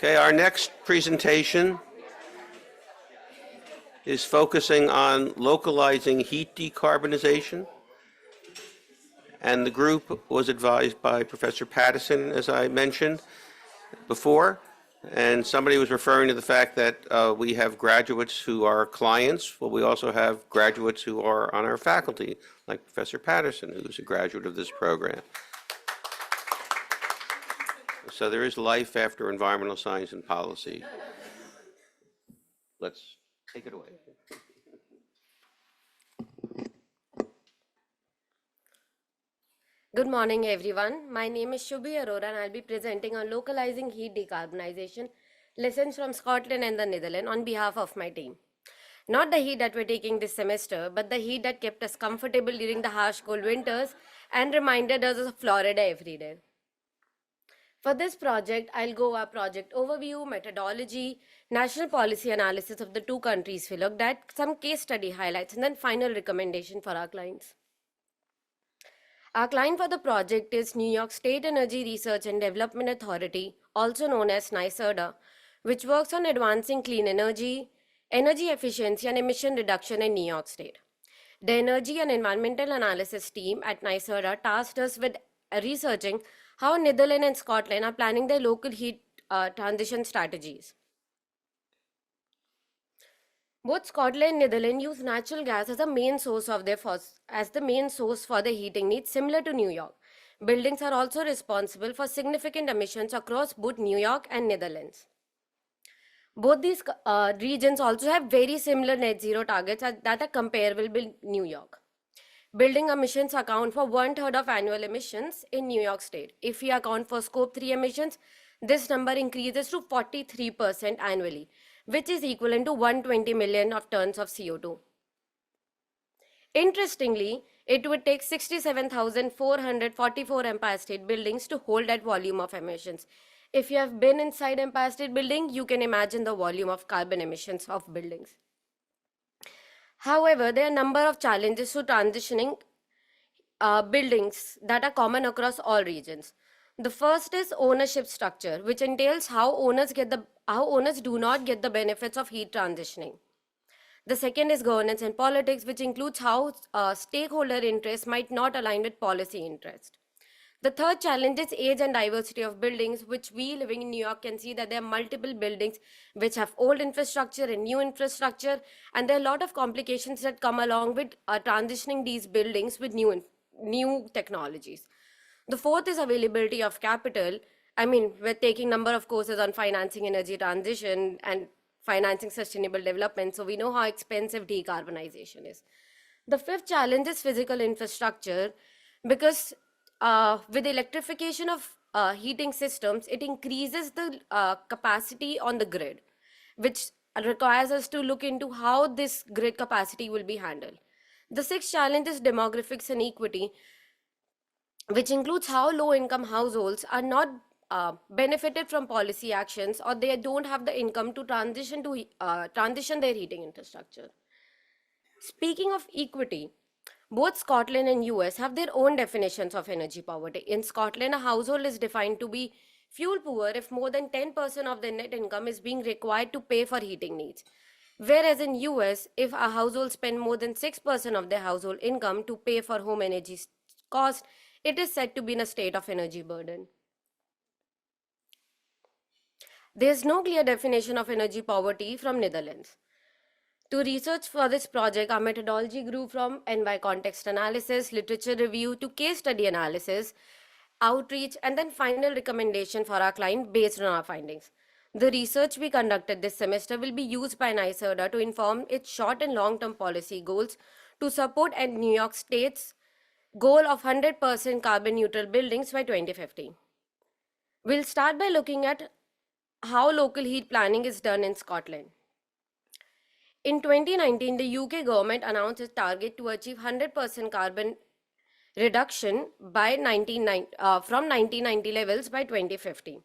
Okay, our next presentation is focusing on localizing heat decarbonization. And the group was advised by Professor Pattison, as I mentioned before. And somebody was referring to the fact that we have graduates who are clients. Well, we also have graduates who are on our faculty, like Professor Pattison, who's a graduate of this program. So there is life after environmental science and policy. Let's take it away. Good morning, everyone. My name is Shubhi Arora, and I'll be presenting on localizing heat decarbonization lessons from Scotland and the Netherlands on behalf of my team. Not the heat that we're taking this semester, but the heat that kept us comfortable during the harsh cold winters and reminded us of Florida every day. For this project, I'll go over project overview, methodology, national policy analysis of the two countries we looked at, some case study highlights, and then final recommendation for our clients. Our client for the project is New York State Energy Research and Development Authority, also known as NYSERDA, which works on advancing clean energy, energy efficiency, and emission reduction in New York State. The Energy and Environmental Analysis team at NYSERDA tasked us with researching how Netherlands and Scotland are planning their local heat transition strategies. Both Scotland and Netherlands use natural gas as a main source of their for their heating needs, similar to New York. Buildings are also responsible for significant emissions across both New York and Netherlands. Both these regions also have very similar net zero targets that are comparable with New York. Building emissions account for 1/3 of annual emissions in New York State. If we account for Scope 3 emissions, this number increases to 43% annually, which is equivalent to 120 million of tons of CO2. Interestingly, it would take 67,444 Empire State buildings to hold that volume of emissions. If you have been inside Empire State Building, you can imagine the volume of carbon emissions of buildings. However, there are a number of challenges to transitioning buildings that are common across all regions. The first is ownership structure, which entails how owners do not get the benefits of heat transitioning. The second is governance and politics, which includes how stakeholder interests might not align with policy interest. The third challenge is age and diversity of buildings, which we living in New York can see that there are multiple buildings which have old infrastructure and new infrastructure, and there are a lot of complications that come along with transitioning these buildings with new technologies. The fourth is availability of capital. I mean, we're taking number of courses on financing energy transition and financing sustainable development, so we know how expensive decarbonization is. The fifth challenge is physical infrastructure, because with electrification of heating systems, it increases the capacity on the grid, which requires us to look into how this grid capacity will be handled. The sixth challenge is demographics and equity, which includes how low-income households are not benefited from policy actions, or they don't have the income to transition their heating infrastructure. Speaking of equity, both Scotland and US have their own definitions of energy poverty. In Scotland, a household is defined to be fuel poor if more than 10% of their net income is being required to pay for heating needs. Whereas in US, if a household spends more than 6% of their household income to pay for home energy cost, it is said to be in a state of energy burden. There is no clear definition of energy poverty from Netherlands. To research for this project, our methodology grew from NY context analysis, literature review, to case study analysis, outreach, and then final recommendation for our client based on our findings. The research we conducted this semester will be used by NYSERDA to inform its short and long-term policy goals to support New York State's goal of 100% carbon neutral buildings by 2050. We'll start by looking at how local heat planning is done in Scotland. In 2019, the UK government announced its target to achieve 100% carbon reduction by from 1990 levels by 2050.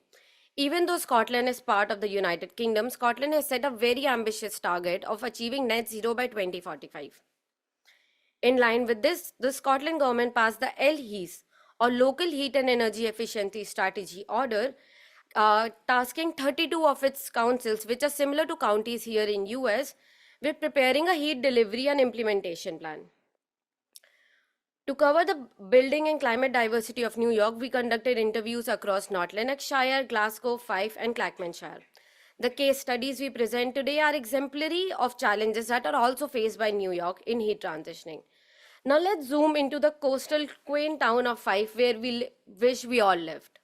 Even though Scotland is part of the United Kingdom, Scotland has set a very ambitious target of achieving net zero by 2045. In line with this, the Scotland government passed the LHES, or Local Heat and Energy Efficiency Strategy Order, tasking 32 of its councils, which are similar to counties here in US, with preparing a heat delivery and implementation plan. To cover the building and climate diversity of New York, we conducted interviews across North Lanarkshire, Glasgow, Fife, and Clackmannshire. The case studies we present today are exemplary of challenges that are also faced by New York in heat transitioning. Now let's zoom into the coastal quaint town of Fife, where we wish we all lived.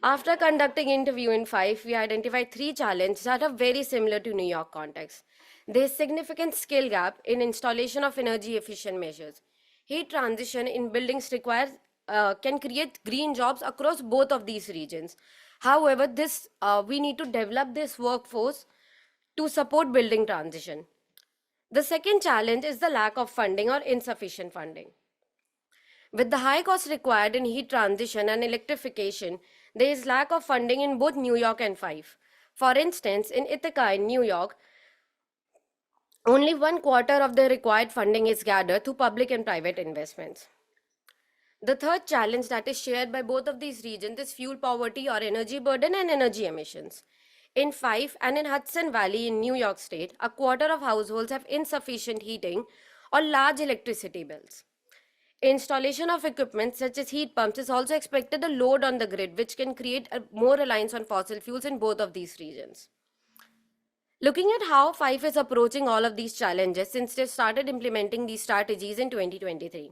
After conducting interview in Fife, we identified 3 challenges that are very similar to New York context. There is significant skill gap in installation of energy efficient measures. Heat transition in buildings can create green jobs across both of these regions. However, we need to develop this workforce to support building transition. The second challenge is the lack of funding or insufficient funding. With the high costs required in heat transition and electrification, there is lack of funding in both New York and Fife. For instance, in Ithaca in New York, only 1/4 of the required funding is gathered through public and private investments. The third challenge that is shared by both of these regions is fuel poverty or energy burden and energy emissions. In Fife and in Hudson Valley in New York State, 1/4 of households have insufficient heating or large electricity bills. Installation of equipment such as heat pumps is also expected a load on the grid, which can create more reliance on fossil fuels in both of these regions. Looking at how Fife is approaching all of these challenges since they started implementing these strategies in 2023.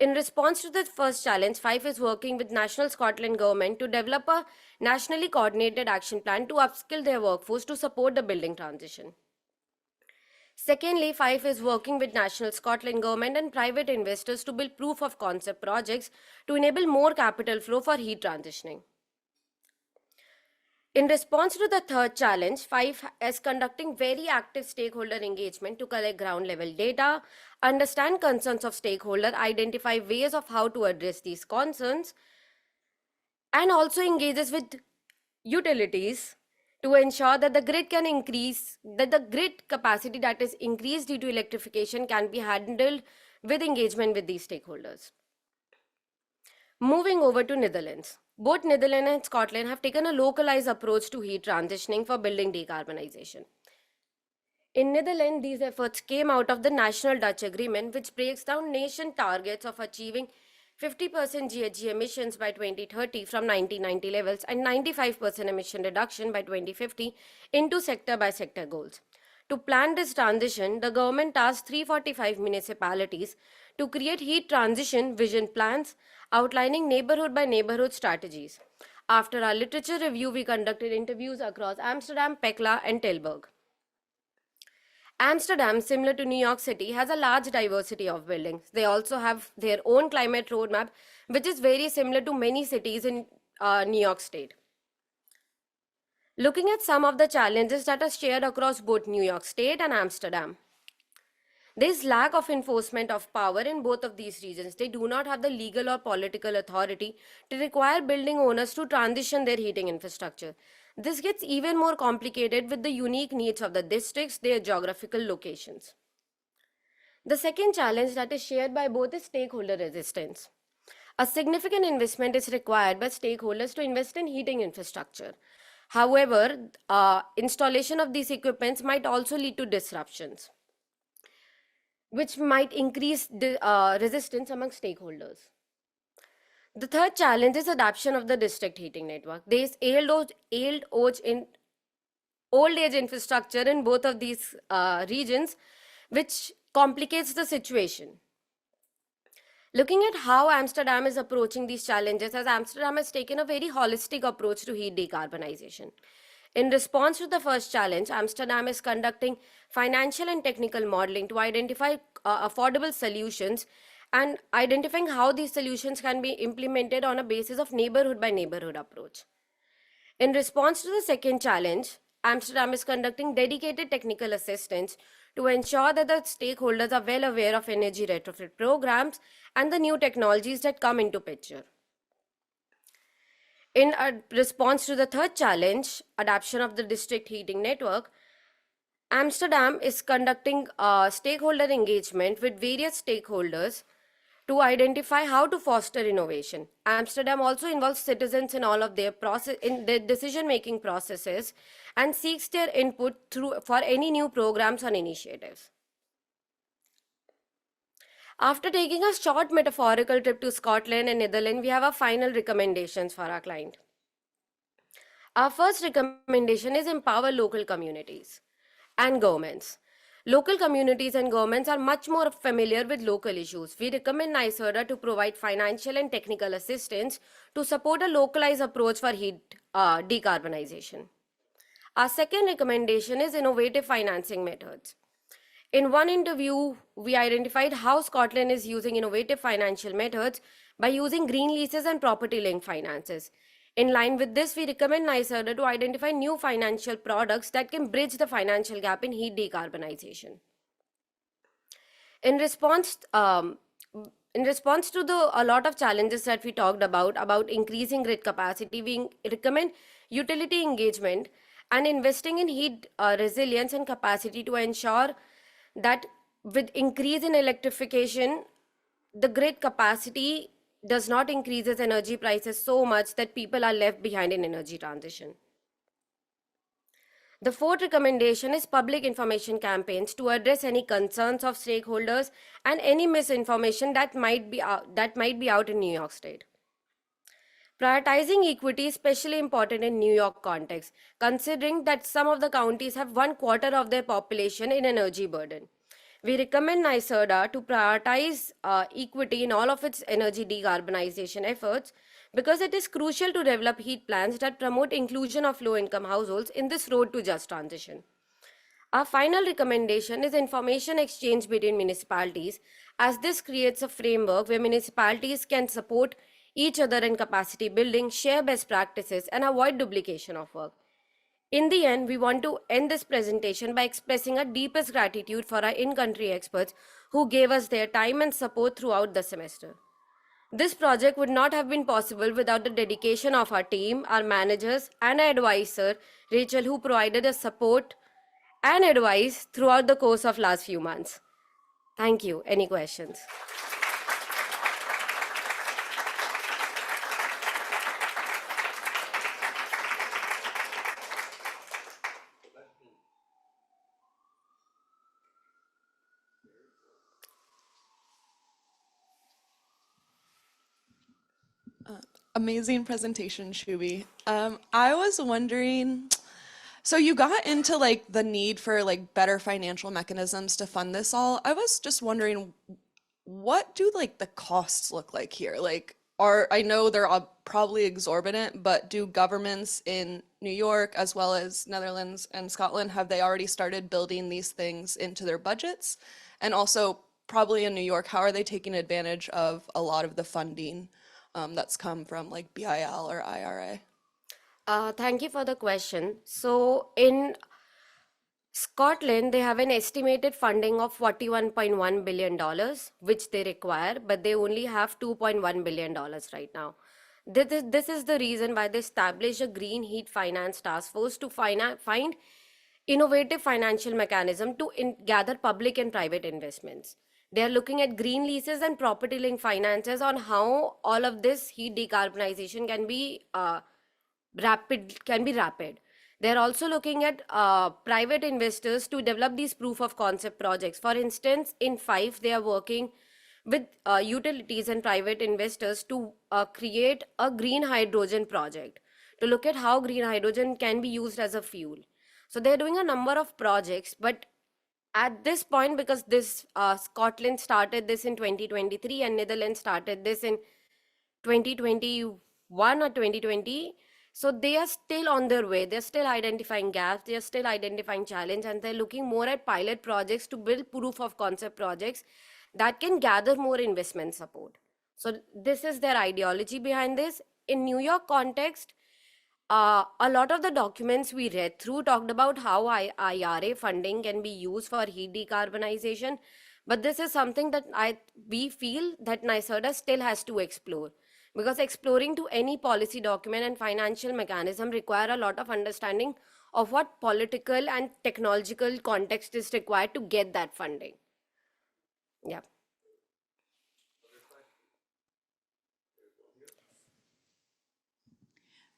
In response to the first challenge, Fife is working with National Scotland Government to develop a nationally coordinated action plan to upskill their workforce to support the building transition. Secondly, Fife is working with National Scotland Government and private investors to build proof of concept projects to enable more capital flow for heat transitioning. In response to the third challenge, Fife is conducting very active stakeholder engagement to collect ground level data, understand concerns of stakeholders, identify ways of how to address these concerns, and also engages with utilities to ensure that the grid capacity that is increased due to electrification can be handled with engagement with these stakeholders. Moving over to Netherlands. Both Netherlands and Scotland have taken a localized approach to heat transitioning for building decarbonization. In Netherlands, these efforts came out of the National Dutch Agreement, which breaks down nation targets of achieving 50% GHG emissions by 2030 from 1990 levels and 95% emission reduction by 2050 into sector-by-sector goals. To plan this transition, the government tasked 345 municipalities to create heat transition vision plans outlining neighborhood-by-neighborhood strategies. After our literature review, we conducted interviews across Amsterdam, Pekela, and Tilburg. Amsterdam, similar to New York City, has a large diversity of buildings. They also have their own climate roadmap, which is very similar to many cities in New York State. Looking at some of the challenges that are shared across both New York State and Amsterdam. There is lack of enforcement of power in both of these regions. They do not have the legal or political authority to require building owners to transition their heating infrastructure. This gets even more complicated with the unique needs of the districts, their geographical locations. The second challenge that is shared by both is stakeholder resistance. A significant investment is required by stakeholders to invest in heating infrastructure. However, installation of these equipments might also lead to disruptions, which might increase resistance among stakeholders. The third challenge is adoption of the district heating network. There is old age infrastructure in both of these regions, which complicates the situation. Looking at how Amsterdam is approaching these challenges, as Amsterdam has taken a very holistic approach to heat decarbonization. In response to the first challenge, Amsterdam is conducting financial and technical modeling to identify affordable solutions and identifying how these solutions can be implemented on a basis of neighborhood-by-neighborhood approach. In response to the second challenge, Amsterdam is conducting dedicated technical assistance to ensure that the stakeholders are well aware of energy retrofit programs and the new technologies that come into picture. In response to the third challenge, adoption of the district heating network, Amsterdam is conducting stakeholder engagement with various stakeholders to identify how to foster innovation. Amsterdam also involves citizens in all of their process in their decision-making processes and seeks their input through for any new programs and initiatives. After taking a short metaphorical trip to Scotland and Netherlands, we have our final recommendations for our client. Our first recommendation is empower local communities and governments. Local communities and governments are much more familiar with local issues. We recommend NYSERDA to provide financial and technical assistance to support a localized approach for heat decarbonization. Our second recommendation is innovative financing methods. In one interview, we identified how Scotland is using innovative financial methods by using green leases and property linked finances. In line with this, we recommend NYSERDA to identify new financial products that can bridge the financial gap in heat decarbonization. In response, to a lot of challenges that we talked about increasing grid capacity, we recommend utility engagement and investing in heat resilience and capacity to ensure that with increase in electrification, the grid capacity does not increase as energy prices so much that people are left behind in energy transition. The fourth recommendation is public information campaigns to address any concerns of stakeholders and any misinformation that might be out in New York State. Prioritizing equity is especially important in New York context, considering that some of the counties have 1/4 of their population in energy burden. We recommend NYSERDA to prioritize equity in all of its energy decarbonization efforts because it is crucial to develop heat plans that promote inclusion of low-income households in this road to just transition. Our final recommendation is information exchange between municipalities, as this creates a framework where municipalities can support each other in capacity building, share best practices, and avoid duplication of work. In the end, we want to end this presentation by expressing our deepest gratitude for our in-country experts who gave us their time and support throughout the semester. This project would not have been possible without the dedication of our team, our managers, and our advisor, Rachel, who provided us support and advice throughout the course of last few months. Thank you. Any questions? Amazing presentation, Shubi. I was wondering, so you got into like the need for like better financial mechanisms to fund this all. I was just wondering, what do like the costs look like here? Like, I know they're all probably exorbitant, but do governments in New York as well as Netherlands and Scotland, have they already started building these things into their budgets? And also, probably in New York, how are they taking advantage of a lot of the funding that's come from like BIL or IRA? Thank you for the question. So in Scotland, they have an estimated funding of $41.1 billion, which they require, but they only have $2.1 billion right now. This is the reason why they established a Green Heat Finance Task Force to find innovative financial mechanism to gather public and private investments. They are looking at green leases and property linked finances on how all of this heat decarbonization can be rapid. They're also looking at private investors to develop these proof of concept projects. For instance, in Fife, they are working with utilities and private investors to create a green hydrogen project to look at how green hydrogen can be used as a fuel. So they're doing a number of projects, but at this point, because this Scotland started this in 2023 and Netherlands started this in 2021 or 2020, so they are still on their way. They're still identifying gaps, they're still identifying challenge, and they're looking more at pilot projects to build proof of concept projects that can gather more investment support. So this is their ideology behind this. In New York context, a lot of the documents we read through talked about how IRA funding can be used for heat decarbonization, but this is something that we feel that NYSERDA still has to explore, because exploring to any policy document and financial mechanism require a lot of understanding of what political and technological context is required to get that funding. Yeah.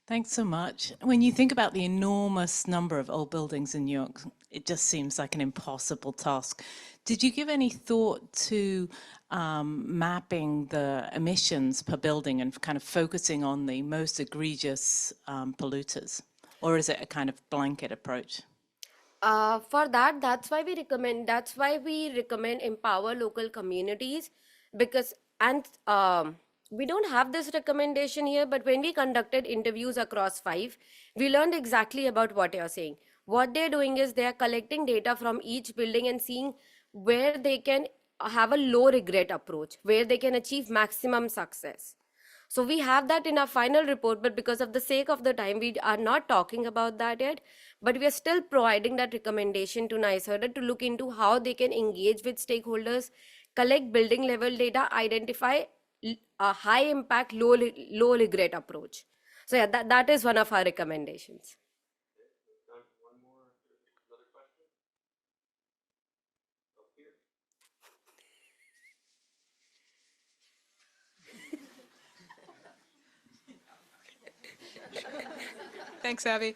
Thanks so much. When you think about the enormous number of old buildings in New York, it just seems like an impossible task. Did you give any thought to mapping the emissions per building and kind of focusing on the most egregious polluters? Or is it a kind of blanket approach? For that, that's why we recommend empower local communities, because and we don't have this recommendation here, but when we conducted interviews across five, we learned exactly about what you're saying. What they're doing is they are collecting data from each building and seeing where they can have a low regret approach, where they can achieve maximum success. So we have that in our final report, but because of the sake of the time, we are not talking about that yet. But we are still providing that recommendation to NYSERDA to look into how they can engage with stakeholders, collect building level data, identify a high impact, low regret approach. So yeah, that is one of our recommendations. Thanks, Abby.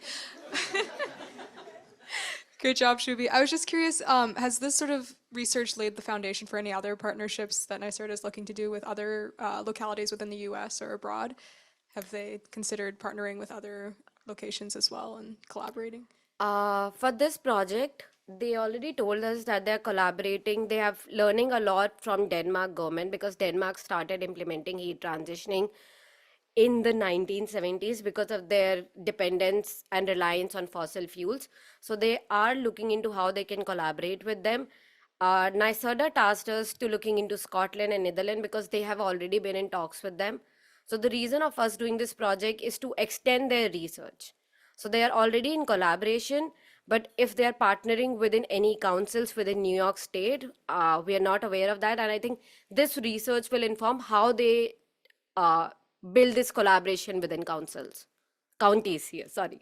Great job, Shubi. I was just curious, has this sort of research laid the foundation for any other partnerships that NYSERDA is looking to do with other localities within the US or abroad? Have they considered partnering with other locations as well and collaborating? For this project, they already told us that they're collaborating. They have learning a lot from Denmark government, because Denmark started implementing heat transitioning in the 1970s because of their dependence and reliance on fossil fuels. So they are looking into how they can collaborate with them. NYSERDA tasked us to looking into Scotland and Netherlands because they have already been in talks with them. So the reason of us doing this project is to extend their research. So they are already in collaboration, but if they are partnering within any councils within New York State, we are not aware of that. And I think this research will inform how they build this collaboration within counties here, sorry.